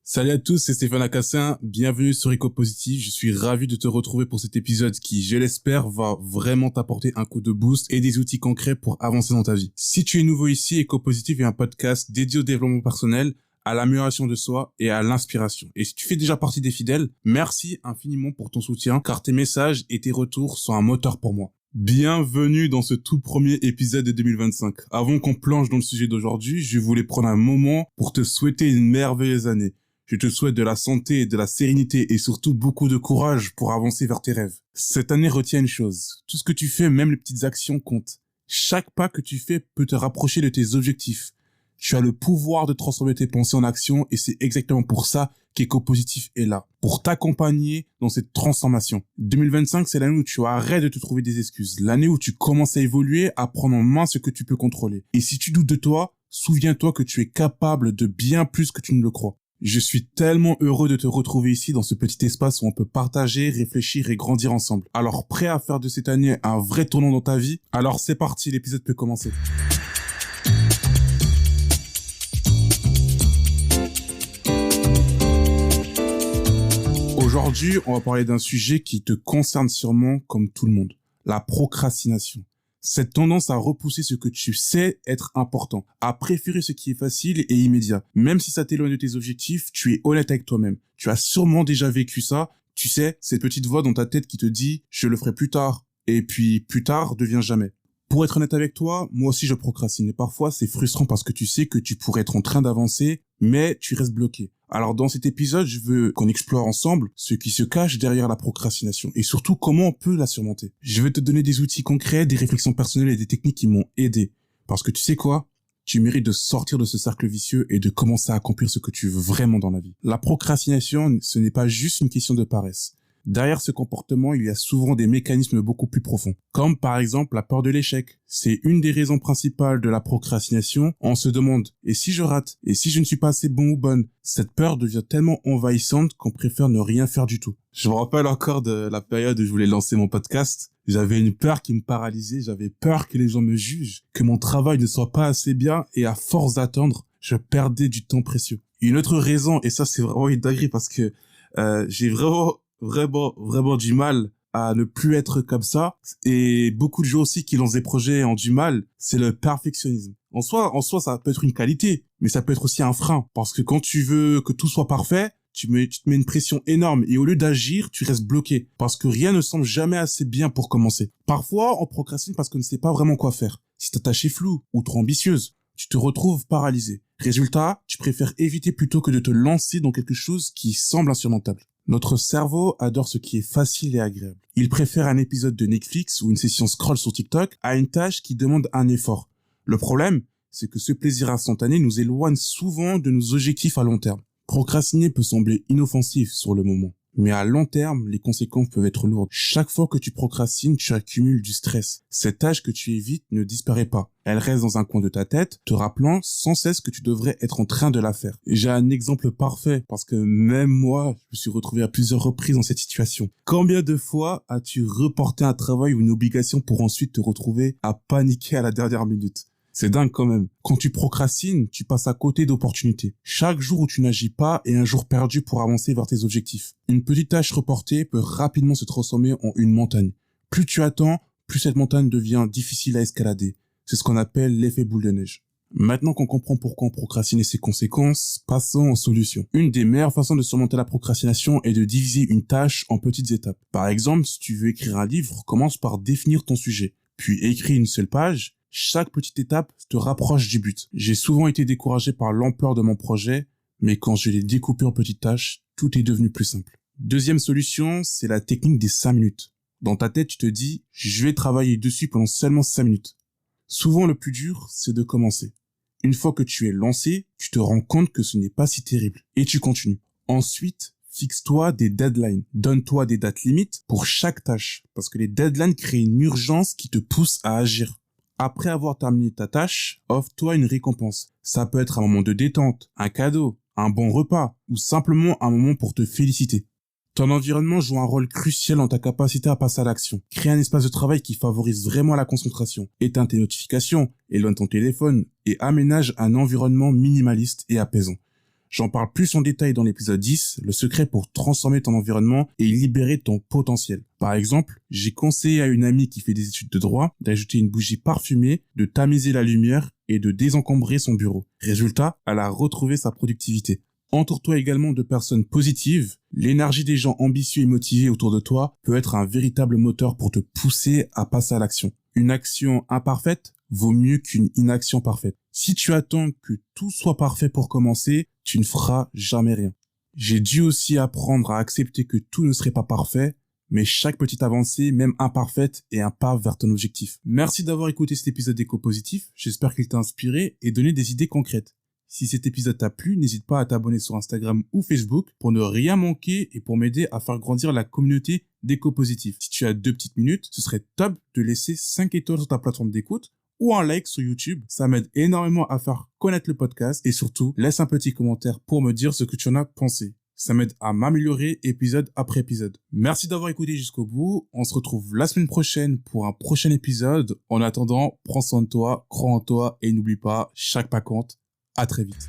Salut à tous, c'est Stéphane Acassin, bienvenue sur EcoPositif. Je suis ravi de te retrouver pour cet épisode qui, je l'espère, va vraiment t'apporter un coup de boost et des outils concrets pour avancer dans ta vie. Si tu es nouveau ici, EcoPositif est un podcast dédié au développement personnel, à l'amélioration de soi et à l'inspiration. Et si tu fais déjà partie des fidèles, merci infiniment pour ton soutien, car tes messages et tes retours sont un moteur pour moi. Bienvenue dans ce tout premier épisode de 2025. Avant qu'on plonge dans le sujet d'aujourd'hui, je voulais prendre un moment pour te souhaiter une merveilleuse année. Je te souhaite de la santé, de la sérénité et surtout beaucoup de courage pour avancer vers tes rêves. Cette année, retiens une chose. Tout ce que tu fais, même les petites actions, comptent. Chaque pas que tu fais peut te rapprocher de tes objectifs. Tu as le pouvoir de transformer tes pensées en action et c'est exactement pour ça qu'EcoPositif est là. Pour t'accompagner dans cette transformation. 2025, c'est l'année où tu arrêtes de te trouver des excuses. L'année où tu commences à évoluer, à prendre en main ce que tu peux contrôler. Et si tu doutes de toi, souviens-toi que tu es capable de bien plus que tu ne le crois. Je suis tellement heureux de te retrouver ici dans ce petit espace où on peut partager, réfléchir et grandir ensemble. Alors prêt à faire de cette année un vrai tournant dans ta vie? Alors c'est parti, l'épisode peut commencer. Aujourd'hui, on va parler d'un sujet qui te concerne sûrement comme tout le monde. La procrastination. Cette tendance à repousser ce que tu sais être important, à préférer ce qui est facile et immédiat. Même si ça t'éloigne de tes objectifs, tu es honnête avec toi-même. Tu as sûrement déjà vécu ça. Tu sais, cette petite voix dans ta tête qui te dit « je le ferai plus tard ». Et puis plus tard devient jamais. Pour être honnête avec toi, moi aussi je procrastine. Et parfois c'est frustrant parce que tu sais que tu pourrais être en train d'avancer, mais tu restes bloqué. Alors dans cet épisode, je veux qu'on explore ensemble ce qui se cache derrière la procrastination et surtout comment on peut la surmonter. Je vais te donner des outils concrets, des réflexions personnelles et des techniques qui m'ont aidé. Parce que tu sais quoi? Tu mérites de sortir de ce cercle vicieux et de commencer à accomplir ce que tu veux vraiment dans la vie. La procrastination, ce n'est pas juste une question de paresse. Derrière ce comportement, il y a souvent des mécanismes beaucoup plus profonds, comme par exemple la peur de l'échec. C'est une des raisons principales de la procrastination. On se demande, et si je rate? Et si je ne suis pas assez bon ou bonne? Cette peur devient tellement envahissante qu'on préfère ne rien faire du tout. Je me rappelle encore de la période où je voulais lancer mon podcast. J'avais une peur qui me paralysait, j'avais peur que les gens me jugent, que mon travail ne soit pas assez bien, et à force d'attendre, je perdais du temps précieux. Une autre raison, et ça c'est vraiment une dinguerie parce que j'ai vraiment du mal à ne plus être comme ça. Et beaucoup de gens aussi qui lancent des projets ont du mal, c'est le perfectionnisme. En soi, ça peut être une qualité, mais ça peut être aussi un frein. Parce que quand tu veux que tout soit parfait, tu te mets une pression énorme. Et au lieu d'agir, tu restes bloqué. Parce que rien ne semble jamais assez bien pour commencer. Parfois, on procrastine parce qu'on ne sait pas vraiment quoi faire. Si ta tâche est floue ou trop ambitieuse, tu te retrouves paralysé. Résultat, tu préfères éviter plutôt que de te lancer dans quelque chose qui semble insurmontable. Notre cerveau adore ce qui est facile et agréable. Il préfère un épisode de Netflix ou une session scroll sur TikTok à une tâche qui demande un effort. Le problème, c'est que ce plaisir instantané nous éloigne souvent de nos objectifs à long terme. Procrastiner peut sembler inoffensif sur le moment, mais à long terme, les conséquences peuvent être lourdes. Chaque fois que tu procrastines, tu accumules du stress. Cette tâche que tu évites ne disparaît pas. Elle reste dans un coin de ta tête, te rappelant sans cesse que tu devrais être en train de la faire. Et j'ai un exemple parfait, parce que même moi, je me suis retrouvé à plusieurs reprises dans cette situation. Combien de fois as-tu reporté un travail ou une obligation pour ensuite te retrouver à paniquer à la dernière minute? C'est dingue quand même. Quand tu procrastines, tu passes à côté d'opportunités. Chaque jour où tu n'agis pas est un jour perdu pour avancer vers tes objectifs. Une petite tâche reportée peut rapidement se transformer en une montagne. Plus tu attends, plus cette montagne devient difficile à escalader. C'est ce qu'on appelle l'effet boule de neige. Maintenant qu'on comprend pourquoi on procrastine et ses conséquences, passons aux solutions. Une des meilleures façons de surmonter la procrastination est de diviser une tâche en petites étapes. Par exemple, si tu veux écrire un livre, commence par définir ton sujet, puis écris une seule page. Chaque petite étape te rapproche du but. J'ai souvent été découragé par l'ampleur de mon projet, mais quand je l'ai découpé en petites tâches, tout est devenu plus simple. Deuxième solution, c'est la technique des 5 minutes. Dans ta tête, tu te dis, je vais travailler dessus pendant seulement 5 minutes. Souvent, le plus dur, c'est de commencer. Une fois que tu es lancé, tu te rends compte que ce n'est pas si terrible. Et tu continues. Ensuite, fixe-toi des deadlines. Donne-toi des dates limites pour chaque tâche. Parce que les deadlines créent une urgence qui te pousse à agir. Après avoir terminé ta tâche, offre-toi une récompense. Ça peut être un moment de détente, un cadeau, un bon repas ou simplement un moment pour te féliciter. Ton environnement joue un rôle crucial dans ta capacité à passer à l'action. Crée un espace de travail qui favorise vraiment la concentration. Éteins tes notifications, éloigne ton téléphone et aménage un environnement minimaliste et apaisant. J'en parle plus en détail dans l'épisode 10, le secret pour transformer ton environnement et libérer ton potentiel. Par exemple, j'ai conseillé à une amie qui fait des études de droit d'ajouter une bougie parfumée, de tamiser la lumière et de désencombrer son bureau. Résultat, elle a retrouvé sa productivité. Entoure-toi également de personnes positives. L'énergie des gens ambitieux et motivés autour de toi peut être un véritable moteur pour te pousser à passer à l'action. Une action imparfaite vaut mieux qu'une inaction parfaite. Si tu attends que tout soit parfait pour commencer, tu ne feras jamais rien. J'ai dû aussi apprendre à accepter que tout ne serait pas parfait, mais chaque petite avancée, même imparfaite, est un pas vers ton objectif. Merci d'avoir écouté cet épisode d'Éco-Positif. J'espère qu'il t'a inspiré et donné des idées concrètes. Si cet épisode t'a plu, n'hésite pas à t'abonner sur Instagram ou Facebook pour ne rien manquer et pour m'aider à faire grandir la communauté d'Éco-Positif. Si tu as 2 petites minutes, ce serait top de laisser 5 étoiles sur ta plateforme d'écoute ou un like sur YouTube. Ça m'aide énormément à faire connaître le podcast et surtout, laisse un petit commentaire pour me dire ce que tu en as pensé. Ça m'aide à m'améliorer épisode après épisode. Merci d'avoir écouté jusqu'au bout. On se retrouve la semaine prochaine pour un prochain épisode. En attendant, prends soin de toi, crois en toi et n'oublie pas, chaque pas compte. À très vite.